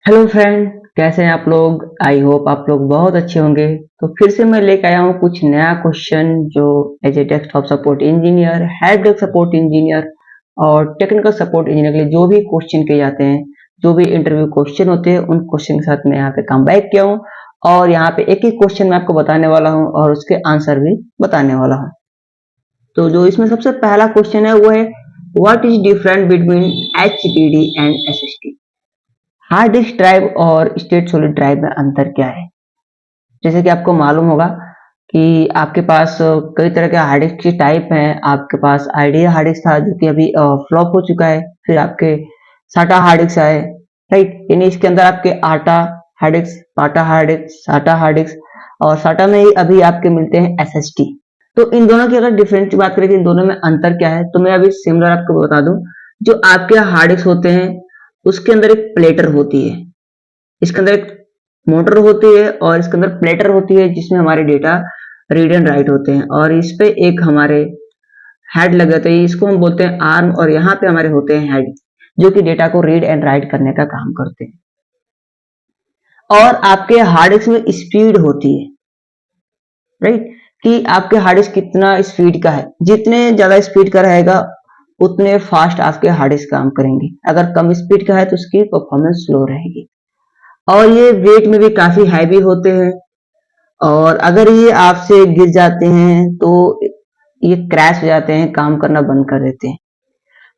Hello friend, कैसे हैं आप लोग। आई होप आप लोग बहुत अच्छे होंगे। तो फिर से मैं लेकर आया हूँ कुछ नया क्वेश्चन जो as a desktop support engineer, help desk support engineer और टेक्निकल सपोर्ट इंजीनियर के लिए जो भी क्वेश्चन किए जाते हैं, जो भी इंटरव्यू क्वेश्चन होते हैं, उन क्वेश्चन के साथ मैं यहाँ पे कम बैक किया हूँ। और यहाँ पे एक ही क्वेश्चन मैं आपको बताने वाला हूँ और उसके आंसर भी बताने वाला हूँ। तो जो इसमें सबसे पहला क्वेश्चन है वो है, what is different between HDD and SSD। Hard disk drive और स्टेट सॉलिड ड्राइव में अंतर क्या है। जैसे कि आपको मालूम होगा कि आपके पास कई तरह के हार्ड डिस्क की टाइप हैं। आपके पास आइडिया हार्ड डिस्क था जो कि अभी फ्लॉप हो चुका है। फिर आपके साटा हार्ड डिस्क आए, राइट। यानी इसके अंदर आपके आटा हार्ड डिस्क, पाटा हार्ड डिस्क, साटा हार्ड डिस्क और साटा में ही अभी आपके मिलते हैं SSD। तो इन दोनों की अगर डिफरेंस की बात करें कि इन दोनों में अंतर क्या है, तो मैं अभी सिमिलर आपको बता दूं। जो आपके हार्ड डिस्क होते हैं उसके अंदर एक प्लेटर होती है, इसके अंदर एक मोटर होती है और इसके अंदर प्लेटर होती है जिसमें हमारे डेटा रीड एंड राइट होते हैं। और इस पे एक हमारे हेड लगे होते हैं, इसको हम बोलते हैं आर्म, और यहाँ पे हमारे होते हैं हेड जो कि डेटा को रीड एंड राइट करने का काम करते हैं। और आपके हार्ड डिस्क में स्पीड होती है, राइट, कि आपके हार्ड डिस्क कितना स्पीड का है। जितने ज्यादा स्पीड का रहेगा उतने फास्ट आपके हार्ड डिस्क काम करेंगे। अगर कम स्पीड का है तो उसकी परफॉर्मेंस स्लो रहेगी। और ये वेट में भी काफी हैवी होते हैं और अगर ये आपसे गिर जाते हैं तो ये क्रैश हो जाते हैं, काम करना बंद कर देते हैं।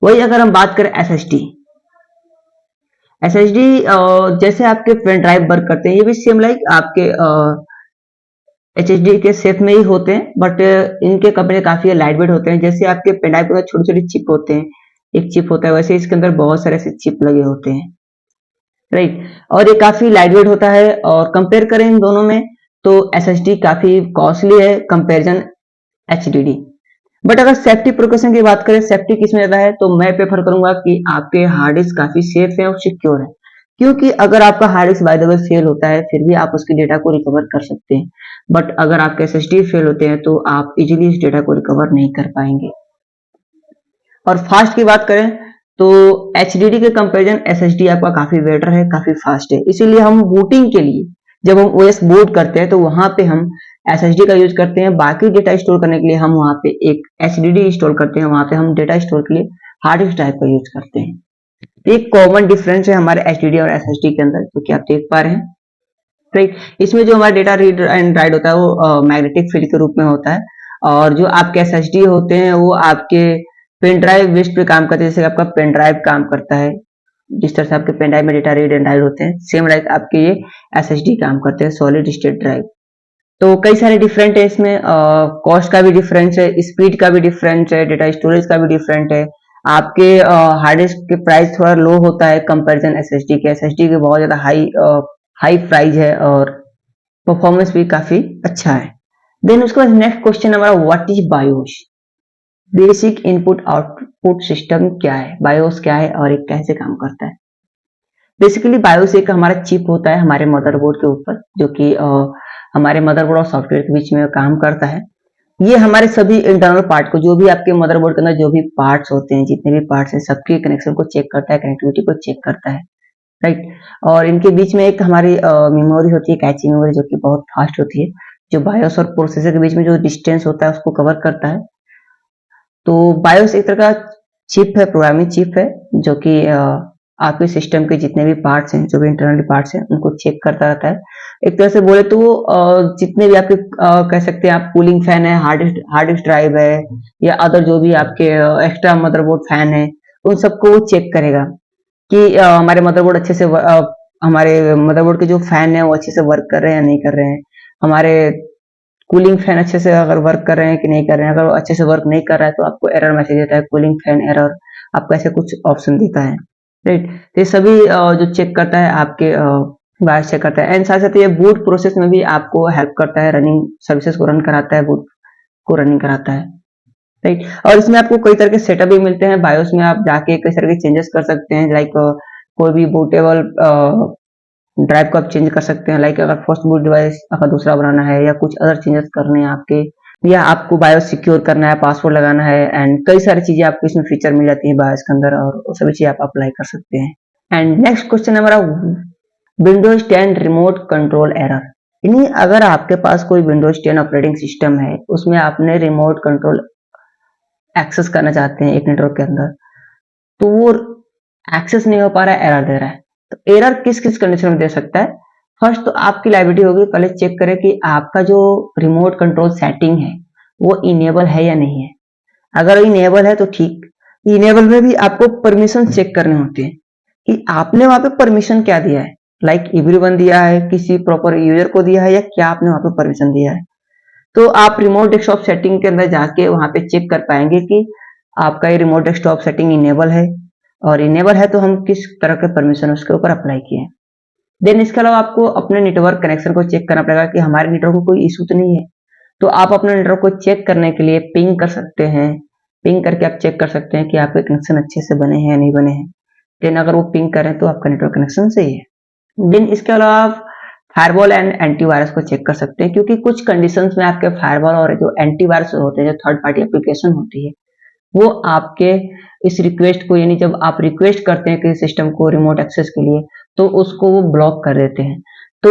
वही अगर हम बात करें SSD, SSD जैसे आपके पेन ड्राइव वर्क करते हैं, ये भी सेम लाइक आपके HSD के शेप में ही होते हैं, बट इनके कपड़े काफी लाइट वेट होते हैं। जैसे आपके पेन ड्राइव में छोटी छोटी चिप होते हैं, एक चिप होता है, वैसे इसके अंदर बहुत सारे ऐसे चिप लगे होते हैं, राइट। और ये काफी लाइट वेट होता है। और कंपेयर करें इन दोनों में तो SSD काफी कॉस्टली है कंपेरिजन HDD। बट अगर सेफ्टी प्रिकॉशन की बात करें, सेफ्टी किसमें ज्यादा है, तो मैं प्रेफर करूंगा कि आपके हार्ड डिस्क काफी सेफ है और सिक्योर है। क्योंकि अगर आपका hard disk by the way fail होता है फिर भी आप उसकी डेटा को रिकवर कर सकते हैं, बट अगर आपके SSD फेल होते हैं तो आप इजीली इस डेटा को रिकवर नहीं कर पाएंगे। और फास्ट की बात करें तो HDD के कंपैरिजन SSD आपका काफी बेटर है, काफी फास्ट है। इसीलिए हम बूटिंग के लिए जब हम OS बूट करते हैं तो वहां पे हम SSD का यूज करते हैं। बाकी डेटा स्टोर करने के लिए हम वहां पे एक HDD इंस्टॉल करते हैं, वहां पे हम डेटा स्टोर के लिए हार्ड डिस्क ड्राइव का यूज करते हैं। तो एक कॉमन डिफरेंस है हमारे HDD और SSD के अंदर, जो कि आप देख पा रहे हैं, राइट। इसमें जो हमारा डेटा रीड एंड राइट होता है वो मैग्नेटिक फील्ड के रूप में होता है, और जो आपके SSD होते हैं वो आपके पेन ड्राइव बेस्ड पे काम करते हैं। जैसे आपका पेन ड्राइव काम करता है, जिस तरह से आपके पेन ड्राइव में डेटा रीड एंड राइट होते हैं, सेम लाइक आपके ये SSD काम करते हैं, सॉलिड स्टेट ड्राइव। तो कई सारे डिफरेंट है इसमें, कॉस्ट का भी डिफरेंस है, स्पीड का भी डिफरेंस है, डेटा स्टोरेज का भी डिफरेंट है। आपके हार्ड डिस्क के प्राइस थोड़ा लो होता है कंपैरिजन SSD के। SSD के बहुत ज्यादा हाई प्राइस है और परफॉर्मेंस भी काफी अच्छा है। देन उसके बाद नेक्स्ट क्वेश्चन हमारा, what is BIOS. Basic input output system क्या है, बायोस क्या है और ये कैसे काम करता है। बेसिकली बायोस एक हमारा चिप होता है हमारे मदरबोर्ड के ऊपर, जो कि हमारे मदरबोर्ड और सॉफ्टवेयर के बीच में काम करता है। ये हमारे सभी इंटरनल पार्ट को, जो भी आपके मदरबोर्ड के अंदर जो भी पार्ट्स होते हैं, जितने भी पार्ट्स हैं, सबके कनेक्शन को चेक करता है, कनेक्टिविटी को चेक करता है, राइट। और इनके बीच में एक हमारी मेमोरी होती है, कैची मेमोरी, जो कि बहुत फास्ट होती है, जो बायोस और प्रोसेसर के बीच में जो डिस्टेंस होता है उसको कवर करता है। तो बायोस एक तरह का चिप है, प्रोग्रामिंग चिप है, जो कि आपके सिस्टम के जितने भी पार्ट्स हैं, जो भी इंटरनल पार्ट्स हैं, उनको चेक करता रहता है। एक तरह से बोले तो जितने भी आपके कह सकते हैं आप, कूलिंग फैन है, हार्ड डिस्क ड्राइव है, या अदर जो भी आपके एक्स्ट्रा मदरबोर्ड फैन है, उन सबको वो चेक करेगा कि हमारे मदरबोर्ड अच्छे से हमारे मदरबोर्ड के जो फैन है वो अच्छे से वर्क कर रहे हैं या नहीं कर रहे हैं, हमारे कूलिंग फैन अच्छे से अगर वर्क कर रहे हैं कि नहीं कर रहे हैं। अगर वो अच्छे से वर्क नहीं कर रहा है तो आपको एरर मैसेज देता है, कूलिंग फैन एरर, आपको ऐसे कुछ ऑप्शन देता है, राइट। तो ये सभी जो चेक करता है आपके बायोस चेक करता है। एंड साथ साथ ये बूट प्रोसेस में भी आपको हेल्प करता है, रनिंग सर्विसेज को रन कराता है, बूट को रनिंग कराता है, राइट। और इसमें आपको कई तरह के सेटअप भी मिलते हैं। बायोस में आप जाके कई तरह के चेंजेस कर सकते हैं, लाइक कोई भी बूटेबल ड्राइव को आप चेंज कर सकते हैं। लाइक अगर फर्स्ट बूट डिवाइस अगर दूसरा बनाना है या कुछ अदर चेंजेस करने हैं आपके, या आपको बायोस सिक्योर करना है, पासवर्ड लगाना है, एंड कई सारी चीजें आपको इसमें फीचर मिल जाती है बायोस के अंदर, और वो सभी चीजें आप अप्लाई कर सकते हैं। एंड नेक्स्ट क्वेश्चन हमारा, विंडोज 10 रिमोट कंट्रोल एरर, यानी अगर आपके पास कोई विंडोज 10 ऑपरेटिंग सिस्टम है, उसमें आपने रिमोट कंट्रोल एक्सेस करना चाहते हैं एक नेटवर्क के अंदर, तो वो एक्सेस नहीं हो पा रहा है, एरर दे रहा है। तो एरर किस किस कंडीशन में दे सकता है? फर्स्ट तो आपकी लाइबिलिटी होगी, पहले चेक करें कि आपका जो रिमोट कंट्रोल सेटिंग है वो इनेबल है या नहीं है। अगर इनेबल है तो ठीक। इनेबल में भी आपको परमिशन चेक करने होते हैं कि आपने वहां पे परमिशन क्या दिया है, लाइक एवरीवन दिया है, किसी प्रॉपर यूजर को दिया है, या क्या आपने वहां पे परमिशन दिया है। तो आप रिमोट डेस्कटॉप सेटिंग के अंदर जाके वहां पे चेक कर पाएंगे कि आपका ये रिमोट डेस्कटॉप सेटिंग इनेबल है, और इनेबल है तो हम किस तरह के परमिशन उसके ऊपर अप्लाई किए। देन इसके अलावा आपको अपने नेटवर्क कनेक्शन को चेक करना पड़ेगा कि हमारे नेटवर्क को कोई इशू तो नहीं है। तो आप अपने नेटवर्क को चेक करने के लिए पिंग कर सकते हैं। पिंग करके आप चेक कर सकते हैं कि आपके कनेक्शन अच्छे से बने हैं या नहीं बने हैं। देन अगर वो पिंग करें तो आपका नेटवर्क कनेक्शन सही है। देन इसके अलावा आप फायरवॉल एंड एंटीवायरस को चेक कर सकते हैं, क्योंकि कुछ कंडीशंस में आपके फायरवॉल और जो एंटीवायरस होते हैं, जो थर्ड पार्टी एप्लीकेशन होती है, वो आपके इस रिक्वेस्ट को, यानी जब आप रिक्वेस्ट करते हैं किसी सिस्टम को रिमोट एक्सेस के लिए, तो उसको वो ब्लॉक कर देते हैं। तो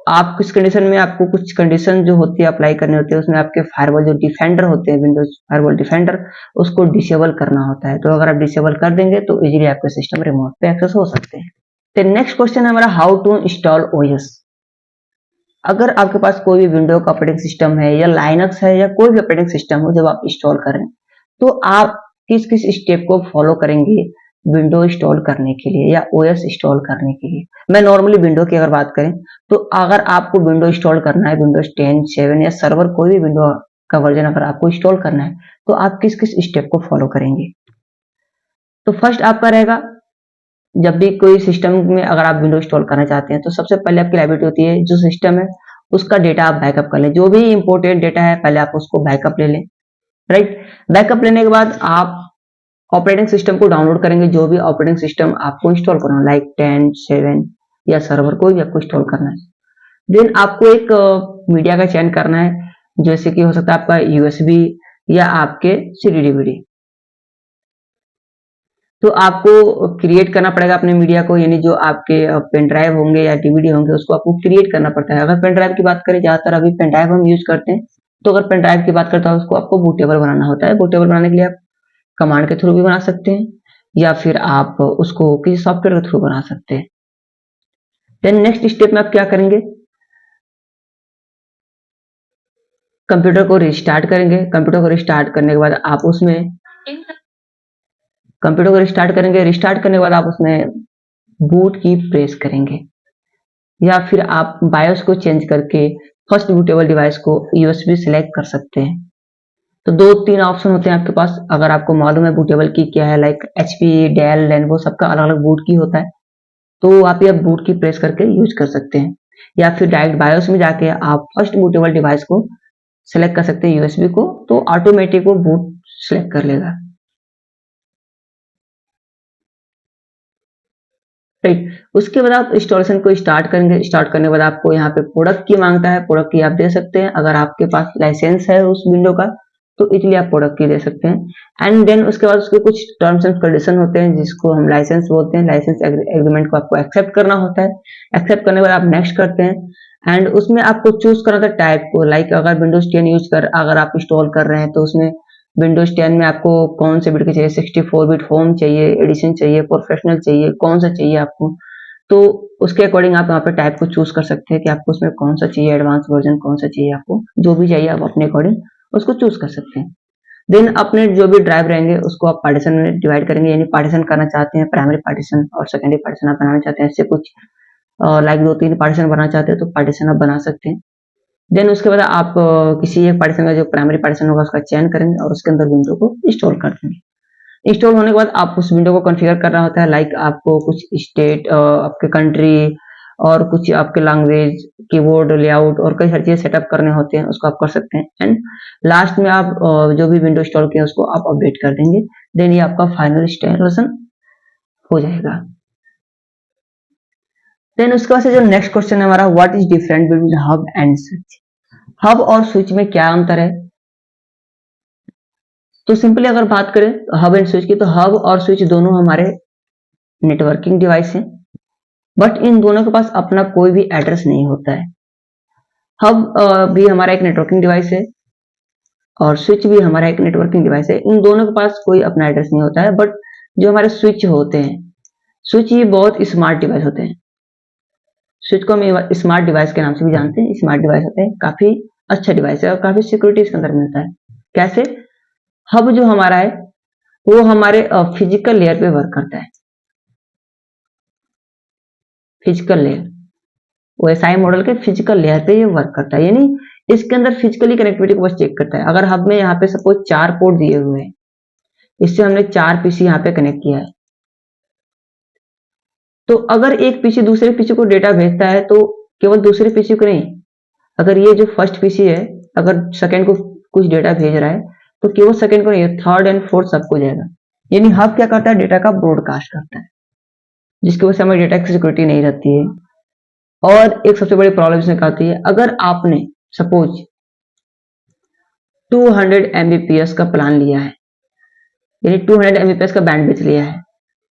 आप किस कंडीशन में, आपको कुछ कंडीशन जो होती है अप्लाई करनी होती है, उसमें आपके फायरवॉल जो डिफेंडर होते हैं, विंडोज फायरवॉल डिफेंडर, उसको डिसेबल करना होता है। तो अगर आप डिसेबल कर देंगे तो इजीली आपके सिस्टम रिमोट पे एक्सेस हो सकते हैं। तो नेक्स्ट क्वेश्चन है हमारा, हाउ टू इंस्टॉल ओएस। अगर आपके पास कोई भी विंडो का ऑपरेटिंग सिस्टम है या लाइनक्स है या कोई भी ऑपरेटिंग सिस्टम हो, जब आप इंस्टॉल करें तो आप किस किस स्टेप को फॉलो करेंगे विंडो इंस्टॉल करने के लिए या ओएस इंस्टॉल करने के लिए। मैं नॉर्मली विंडो की अगर बात करें, तो अगर आपको विंडो इंस्टॉल करना है, विंडोज 10, 7 या सर्वर कोई भी विंडो का वर्जन अगर आपको इंस्टॉल करना है, तो आप किस किस स्टेप को फॉलो करेंगे। तो फर्स्ट आपका रहेगा, जब भी कोई सिस्टम में अगर आप विंडो इंस्टॉल करना चाहते हैं, तो सबसे पहले आपकी लाइबिलिटी होती है जो सिस्टम है उसका डेटा आप बैकअप कर लें। जो भी इंपोर्टेंट डेटा है पहले आप उसको बैकअप ले लें, राइट। बैकअप लेने के बाद आप ऑपरेटिंग सिस्टम को डाउनलोड करेंगे, जो भी ऑपरेटिंग सिस्टम आपको इंस्टॉल करना है, लाइक 10, 7 या सर्वर कोई भी आपको इंस्टॉल करना है। देन आपको एक मीडिया का चयन करना है, जैसे कि हो सकता है आपका यूएसबी या आपके सीडी डीवीडी। तो आपको क्रिएट करना पड़ेगा अपने मीडिया को, यानी जो आपके पेन ड्राइव होंगे या डीवीडी होंगे उसको आपको क्रिएट करना पड़ता है। अगर पेन ड्राइव की बात करें, ज्यादातर अभी पेन ड्राइव हम यूज करते हैं, तो अगर पेन ड्राइव की बात करता है उसको आपको बूटेबल बनाना होता है। बूटेबल बनाने के लिए आप कमांड के थ्रू भी बना सकते हैं, या फिर आप उसको किसी सॉफ्टवेयर के थ्रू बना सकते हैं। देन नेक्स्ट स्टेप में आप क्या करेंगे, कंप्यूटर को रिस्टार्ट करेंगे। कंप्यूटर को रिस्टार्ट करने के बाद आप उसमें कंप्यूटर को रिस्टार्ट करेंगे। रिस्टार्ट करने के बाद आप उसमें बूट की प्रेस करेंगे, या फिर आप बायोस को चेंज करके फर्स्ट बूटेबल डिवाइस को यूएसबी सिलेक्ट कर सकते हैं। तो दो तीन ऑप्शन होते हैं आपके पास, अगर आपको मालूम है बूटेबल की क्या है, लाइक एचपी, डेल, लेनोवो, सबका अलग अलग बूट की होता है, तो आप ये बूट की प्रेस करके यूज कर सकते हैं। या फिर डायरेक्ट बायोस में जाके आप फर्स्ट बूटेबल डिवाइस को सिलेक्ट कर सकते हैं, यूएसबी को, तो ऑटोमेटिक वो बूट सिलेक्ट कर लेगा, राइट। उसके बाद आप इंस्टॉलेशन को स्टार्ट करेंगे। स्टार्ट करने के बाद आपको यहाँ पे प्रोडक्ट की मांगता है, प्रोडक्ट की आप दे सकते हैं। अगर आपके पास लाइसेंस है उस विंडो का, तो इजीली आप प्रोडक्ट की दे सकते हैं। एंड देन उसके बाद उसके कुछ टर्म्स एंड कंडीशन होते हैं जिसको हम लाइसेंस बोलते हैं। लाइसेंस एग्रीमेंट को आपको एक्सेप्ट करना होता है। एक्सेप्ट करने के बाद आप नेक्स्ट करते हैं, एंड उसमें आपको चूज करना होता है टाइप को, लाइक अगर विंडोज 10 यूज कर अगर आप इंस्टॉल कर रहे हैं, तो उसमें विंडोज 10 में आपको कौन से बिट के चाहिए, 64 बिट होम चाहिए, एडिशन चाहिए, प्रोफेशनल चाहिए, कौन सा चाहिए आपको। तो उसके अकॉर्डिंग आप यहाँ पे टाइप को चूज कर सकते हैं कि आपको उसमें कौन सा चाहिए, एडवांस वर्जन कौन सा चाहिए, आपको जो भी चाहिए आप अपने अकॉर्डिंग उसको चूज कर सकते हैं। देन अपने जो भी ड्राइव रहेंगे उसको आप पार्टीशन में डिवाइड करेंगे, यानी पार्टीशन करना चाहते हैं, प्राइमरी पार्टीशन और सेकेंडरी पार्टीशन आप बनाना चाहते हैं, इससे कुछ लाइक 2-3 पार्टीशन बनाना चाहते हैं तो पार्टीशन आप बना सकते हैं। देन उसके बाद आप किसी एक पार्टीशन का जो प्राइमरी पार्टीशन होगा उसका चयन करेंगे और उसके अंदर विंडो को इंस्टॉल कर देंगे। इंस्टॉल होने के बाद आप उस विंडो को कॉन्फ़िगर करना होता है, लाइक आपको कुछ स्टेट, आपके कंट्री और कुछ आपके लैंग्वेज, कीबोर्ड लेआउट और कई सारी चीजें सेटअप करने होते हैं, उसको आप कर सकते हैं। एंड लास्ट में आप जो भी विंडो इंस्टॉल किया उसको आप अपडेट कर देंगे। देन ये आपका फाइनल इंस्टॉलेशन हो जाएगा। देन उसके बाद से जो नेक्स्ट क्वेश्चन है हमारा, what is different between hub and switch. Hub और स्विच में क्या अंतर है। तो सिंपली अगर बात करें हब एंड स्विच की, तो हब और स्विच दोनों हमारे नेटवर्किंग डिवाइस हैं। बट इन दोनों के पास अपना कोई भी एड्रेस नहीं होता है। हब भी हमारा एक नेटवर्किंग डिवाइस है और स्विच भी हमारा एक नेटवर्किंग डिवाइस है। इन दोनों के पास कोई अपना एड्रेस नहीं होता है, बट जो हमारे स्विच होते हैं, स्विच ये बहुत स्मार्ट डिवाइस होते हैं। स्विच को हम स्मार्ट डिवाइस के नाम से भी जानते हैं। स्मार्ट डिवाइस होते हैं, काफी अच्छा डिवाइस है और काफी सिक्योरिटी इसके अंदर मिलता है। कैसे? हब जो हमारा है वो हमारे फिजिकल लेयर पे वर्क करता है। फिजिकल लेयर, ओएसआई मॉडल के फिजिकल लेयर पे ये वर्क करता है, यानी इसके अंदर फिजिकली कनेक्टिविटी को बस चेक करता है। अगर हब में यहाँ पे सपोज 4 पोर्ट दिए हुए हैं, इससे हमने 4 पीसी यहाँ पे कनेक्ट किया है, तो अगर एक पीसी दूसरे पीसी को डेटा भेजता है तो केवल दूसरे पीसी को नहीं, अगर ये जो फर्स्ट पीसी है अगर सेकंड को कुछ डेटा भेज रहा है तो केवल सेकंड को नहीं, थर्ड एंड फोर्थ सबको जाएगा। यानी हब क्या करता है, डेटा का ब्रॉडकास्ट करता है, जिसकी वजह से हमारी डेटा की सिक्योरिटी नहीं रहती है। और एक सबसे बड़ी प्रॉब्लम इसमें क्या आती है, अगर आपने सपोज 200 Mbps का प्लान लिया है, यानी 200 Mbps का बैंडविड्थ लिया है,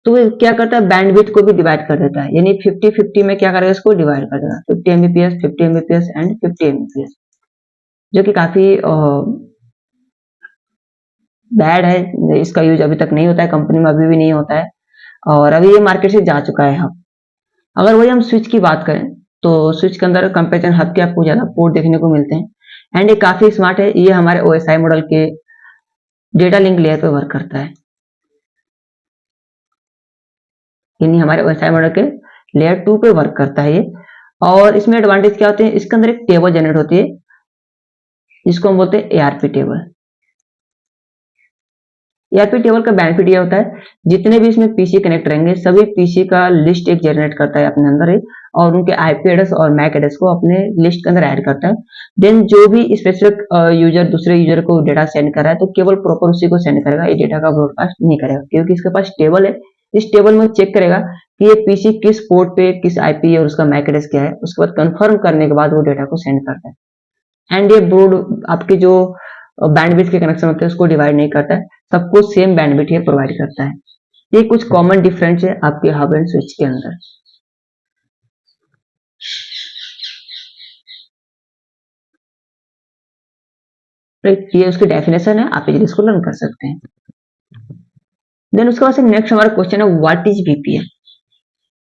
तो वो क्या करता है, बैंडविड्थ को भी डिवाइड कर देता है, यानी 50-50 में क्या करेगा, इसको डिवाइड कर देगा, 50 Mbps, 50 Mbps एंड 50 Mbps, जो कि काफी बैड है। इसका यूज अभी तक नहीं होता है, कंपनी में अभी भी नहीं होता है और अभी ये मार्केट से जा चुका है हब। अगर वही हम स्विच की बात करें तो स्विच के अंदर कंपेरिजन हब के आपको ज्यादा पोर्ट देखने को मिलते हैं एंड ये काफी स्मार्ट है। ये हमारे ओएसआई मॉडल के डेटा लिंक लेयर पे वर्क करता है, यानी हमारे ओएसआई मॉडल के लेयर 2 पे वर्क करता है ये। और इसमें एडवांटेज क्या होते हैं, इसके अंदर एक टेबल जनरेट होती है जिसको हम बोलते हैं एआरपी टेबल। एआरपी टेबल का बेनिफिट ये होता है, जितने भी इसमें पीसी कनेक्ट रहेंगे सभी पीसी का लिस्ट एक जनरेट करता है अपने अंदर ही, और उनके आईपी एड्रेस और मैक एड्रेस को अपने लिस्ट के अंदर ऐड करता है। देन जो भी स्पेसिफिक यूजर दूसरे यूजर को डेटा सेंड कर रहा है तो केवल प्रॉपर उसी को सेंड करेगा, ये डेटा का ब्रॉडकास्ट नहीं करेगा, क्योंकि इसके पास टेबल है। इस टेबल में चेक करेगा कि ये पीसी किस पोर्ट पे किस आईपी और उसका मैक एड्रेस क्या है, उसके बाद कंफर्म करने के बाद वो डेटा को सेंड करता है। एंड ये बोर्ड आपके जो बैंडविड्थ के कनेक्शन होते हैं उसको डिवाइड नहीं करता है, सबको सेम बैंडविड्थ ये प्रोवाइड करता है। ये कुछ कॉमन डिफरेंस है आपके हब एंड स्विच के अंदर। ये उसकी डेफिनेशन है, आप इसको लर्न कर सकते हैं। देन उसके बाद से नेक्स्ट हमारा क्वेश्चन है, व्हाट इज वीपीएन।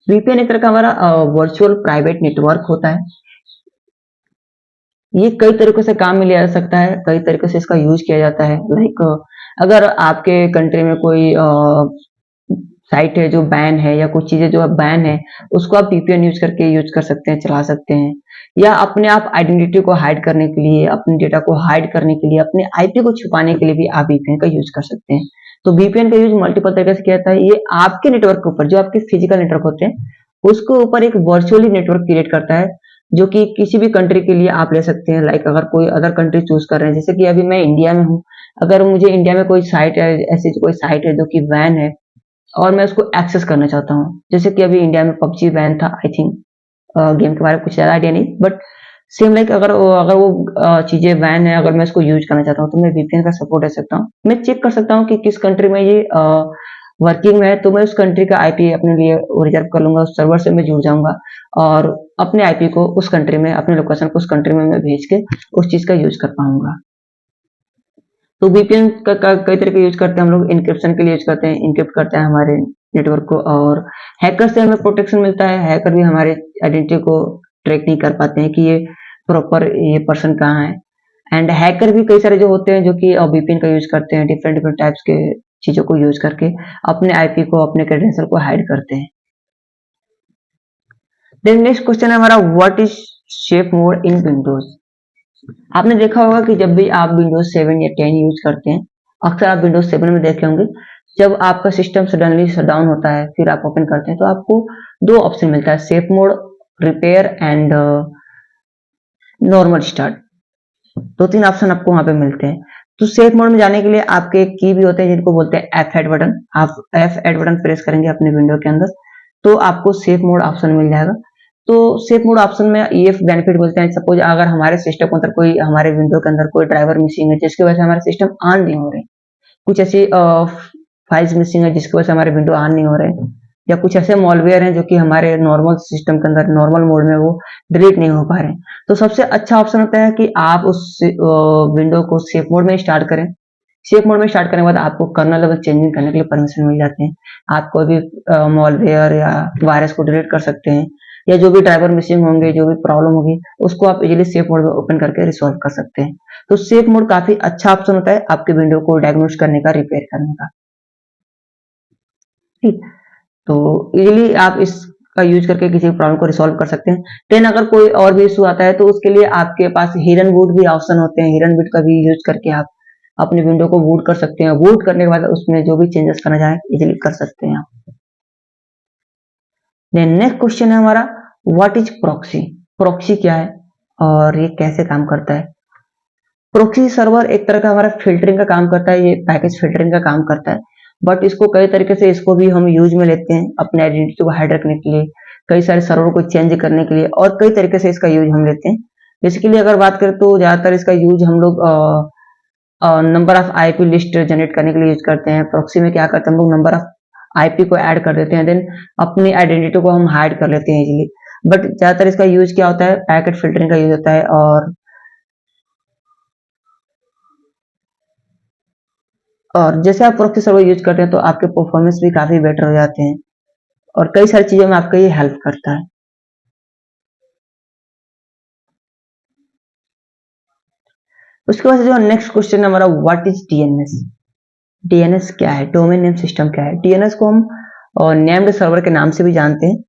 वीपीएन एक तरह का हमारा वर्चुअल प्राइवेट नेटवर्क होता है। ये कई तरीकों से काम में लिया जा सकता है, कई तरीकों से इसका यूज किया जाता है। लाइक अगर आपके कंट्री में कोई साइट है जो बैन है या कुछ चीजें जो बैन है, उसको आप वीपीएन यूज करके यूज कर सकते हैं, चला सकते हैं। या अपने आप आइडेंटिटी को हाइड करने के लिए, अपने डेटा को हाइड करने के लिए, अपने आईपी को छुपाने के लिए भी आप वीपीएन का यूज कर सकते हैं। तो वीपीएन का यूज मल्टीपल तरीके से किया जाता है। ये आपके नेटवर्क के ऊपर, जो आपके फिजिकल नेटवर्क होते हैं उसके ऊपर एक वर्चुअली नेटवर्क क्रिएट करता है, जो कि किसी भी कंट्री के लिए आप ले सकते हैं। लाइक अगर कोई अदर कंट्री चूज कर रहे हैं, जैसे कि अभी मैं इंडिया में हूँ, अगर मुझे इंडिया में कोई साइट है, ऐसी कोई साइट है जो कि बैन है और मैं उसको एक्सेस करना चाहता हूँ, जैसे कि अभी इंडिया में पबजी बैन था, आई थिंक गेम के बारे में कुछ ज्यादा आइडिया नहीं, बट सेम लाइक अगर वो चीजें बैन है, अगर मैं इसको यूज करना चाहता हूँ तो मैं वीपीएन का सपोर्ट ले सकता हूँ। मैं चेक कर सकता हूँ कि किस कंट्री में ये वर्किंग में है, तो मैं उस कंट्री का आईपी अपने लिए रिजर्व कर लूंगा, उस सर्वर से मैं जुड़ जाऊंगा और अपने आईपी को उस कंट्री में, अपने लोकेशन को उस कंट्री में मैं भेज के उस चीज का यूज कर पाऊंगा। तो वीपीएन का कई तरीके यूज करते हैं हम लोग। इनक्रिप्शन के लिए यूज करते हैं, इनक्रिप्ट करते हैं हमारे नेटवर्क को, और हैकर से हमें प्रोटेक्शन मिलता है। हैकर भी हमारे आइडेंटिटी को ट्रैक नहीं कर पाते हैं कि ये प्रॉपर ये पर्सन कहाँ है। एंड हैकर भी कई सारे जो होते हैं जो कि वीपीएन का यूज करते हैं, डिफरेंट डिफरेंट टाइप्स के चीजों को यूज करके अपने आईपी को, अपने क्रेडेंशियल को हाइड करते हैं। देन नेक्स्ट क्वेश्चन है हमारा, what is safe mode in Windows. आपने देखा होगा कि जब भी आप विंडोज 7 या 10 यूज करते हैं, अक्सर आप विंडोज 7 में देखे होंगे, जब आपका सिस्टम सडनली शट डाउन होता है फिर आप ओपन करते हैं तो आपको दो ऑप्शन मिलता है, safe mode, repair and normal start. दो तीन ऑप्शन आपको वहां पे मिलते हैं। तो सेफ मोड में जाने के लिए आपके एक की भी होते हैं जिनको बोलते हैं F8 बटन। आप F8 बटन प्रेस करेंगे अपने विंडो के अंदर तो आपको सेफ मोड ऑप्शन मिल जाएगा। तो सेफ मोड ऑप्शन में ये बेनिफिट बोलते हैं, सपोज अगर हमारे सिस्टम के अंदर कोई, हमारे विंडो के अंदर कोई ड्राइवर मिसिंग है जिसकी वजह से हमारे सिस्टम ऑन नहीं हो रहे, कुछ ऐसी फाइल्स मिसिंग है जिसकी वजह से हमारे विंडो ऑन नहीं हो रहे, या कुछ ऐसे मॉलवेयर हैं जो कि हमारे नॉर्मल सिस्टम के अंदर नॉर्मल मोड में वो डिलीट नहीं हो पा रहे हैं। तो सबसे अच्छा ऑप्शन होता है कि आप उस विंडो को सेफ मोड में स्टार्ट करें। सेफ मोड में स्टार्ट करने के बाद आपको कर्नल लेवल चेंजिंग करने के लिए परमिशन मिल जाते हैं। आप कोई भी मॉलवेयर या वायरस को डिलीट कर सकते हैं, या जो भी ड्राइवर मिसिंग होंगे, जो भी प्रॉब्लम होगी, उसको आप इजीली सेफ मोड में ओपन करके रिसॉल्व कर सकते हैं। तो सेफ मोड काफी अच्छा ऑप्शन होता है आपके विंडो को डायग्नोस करने का, रिपेयर करने का। ठीक, तो इजीली आप इसका यूज करके किसी प्रॉब्लम को रिसॉल्व कर सकते हैं। देन अगर कोई और भी इशू आता है तो उसके लिए आपके पास हिडन बूट भी ऑप्शन होते हैं। हिडन बूट का भी यूज करके आप अपने विंडो को बूट कर सकते हैं। बूट करने के बाद उसमें जो भी चेंजेस करना चाहें इजीली कर सकते हैं आप। देन नेक्स्ट क्वेश्चन है हमारा, व्हाट इज प्रॉक्सी? प्रॉक्सी क्या है और ये कैसे काम करता है? प्रॉक्सी सर्वर एक तरह का हमारा फिल्टरिंग का काम करता है, ये पैकेज फिल्टरिंग का काम करता है। बट इसको कई तरीके से इसको भी हम यूज में लेते हैं अपने आइडेंटिटी को हाइड रखने के लिए, कई सारे सर्वर को चेंज करने के लिए, और कई तरीके से इसका यूज हम लेते हैं। बेसिकली अगर बात करें तो ज्यादातर इसका यूज हम लोग number of IP list generate करने के लिए यूज करते हैं। प्रॉक्सी में क्या करते हैं हम लोग, नंबर ऑफ आईपी को ऐड कर देते हैं, देन अपनी आइडेंटिटी को हम हाइड कर लेते हैं इजीली। बट ज्यादातर इसका यूज क्या होता है, पैकेट फिल्टरिंग का यूज होता है। और जैसे आप प्रॉक्सी सर्वर यूज करते हैं तो आपके परफॉर्मेंस भी काफी बेटर हो जाते हैं, और कई सारी चीजों में आपका ये हेल्प करता है। उसके बाद जो नेक्स्ट क्वेश्चन है हमारा, व्हाट इज डीएनएस? डीएनएस क्या है? डोमेन नेम सिस्टम क्या है? डीएनएस को हम नेम्ड सर्वर के नाम से भी जानते हैं।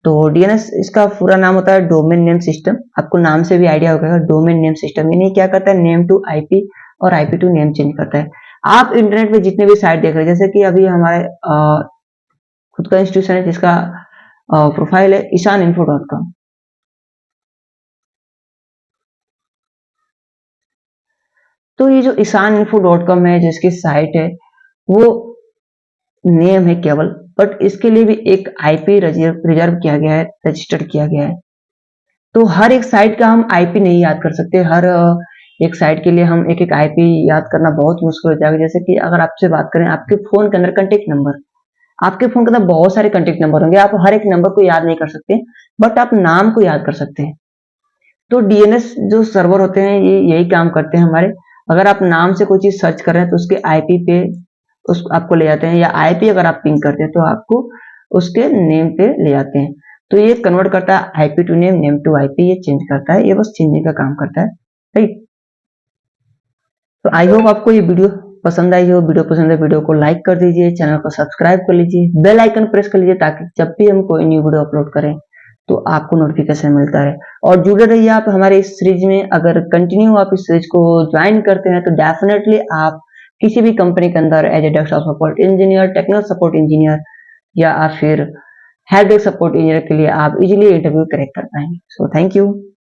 तो डीएनएस इसका पूरा नाम होता है डोमेन नेम सिस्टम। आपको नाम से भी आइडिया होगा, डोमेन नेम सिस्टम यानी क्या करता है, नेम टू आईपी और आईपी टू नेम चेंज करता है। आप इंटरनेट पे जितने भी साइट देख रहे हैं, जैसे कि अभी हमारे खुद का इंस्टीट्यूशन है जिसका प्रोफाइल है ईशानइंफो.com। तो ये जो ईशानइंफो.com है, जिसकी साइट है, वो नेम है केवल, बट इसके लिए भी एक आईपी रिजर्व किया गया है, रजिस्टर्ड किया गया है। तो हर एक साइट का हम आईपी नहीं याद कर सकते। हर एक साइट के लिए हम एक एक आईपी याद करना बहुत मुश्किल हो जाएगा। जैसे कि अगर आपसे बात करें, आपके फोन के अंदर कंटेक्ट नंबर, आपके फोन के अंदर बहुत सारे कंटेक्ट नंबर होंगे, आप हर एक नंबर को याद नहीं कर सकते, बट आप नाम को याद कर सकते हैं। तो डीएनएस जो सर्वर होते हैं ये यही काम करते हैं हमारे। अगर आप नाम से कोई चीज सर्च कर रहे हैं तो उसके आईपी पे उस आपको ले जाते हैं, या आईपी अगर आप पिंग करते हैं तो आपको उसके नेम पे ले जाते हैं। तो ये कन्वर्ट करता है IP to name, name to IP, ये चेंज करता है, ये बस चेंजिंग का काम करता है। राइट, तो आई होप आपको ये वीडियो पसंद आई हो। वीडियो पसंद है, वीडियो को लाइक कर दीजिए, चैनल को सब्सक्राइब कर लीजिए, बेल आइकन प्रेस कर लीजिए, ताकि जब भी हम कोई न्यू वीडियो अपलोड करें तो आपको नोटिफिकेशन मिलता रहे। और जुड़े रहिए आप हमारे इस सीरीज में। अगर कंटिन्यू आप इस सीरीज को ज्वाइन करते हैं तो डेफिनेटली आप किसी भी कंपनी के अंदर as a desktop support engineer, technical support engineer, या फिर हेल्प डेस्क सपोर्ट इंजीनियर के लिए आप इजीली इंटरव्यू क्रैक कर पाएंगे। So thank you.